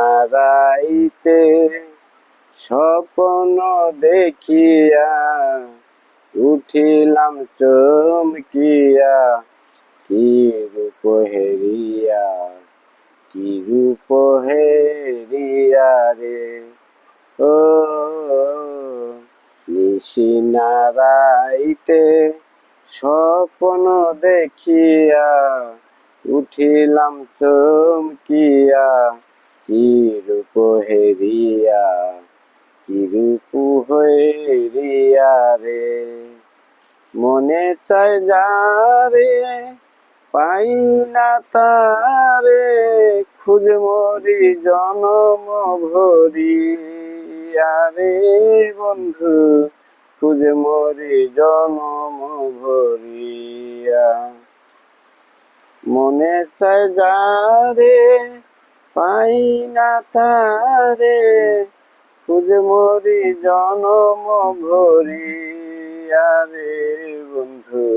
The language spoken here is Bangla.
নিশিনারাইতে স্বপ্ন দেখিয়া উঠিলাম চমকিয়া, কি রূপ হেরিয়া, কি রূপ হেরিয়া রে। ও নিশিনারাইতে স্বপ্ন দেখিয়া উঠিলাম চমকিয়া, কি রূপ হেরিয়া, কি রূপ হেরিয়া রে। মনে চায় যারে পাই না তারে, খুঁজ মরি জনম ভরিয়া রে বন্ধু, খুঁজ মরি জনম ভরিয়া। মনে চায় যারে পাই না তারে, খুঁজ মরি জনম ভরিয়া রে বন্ধু।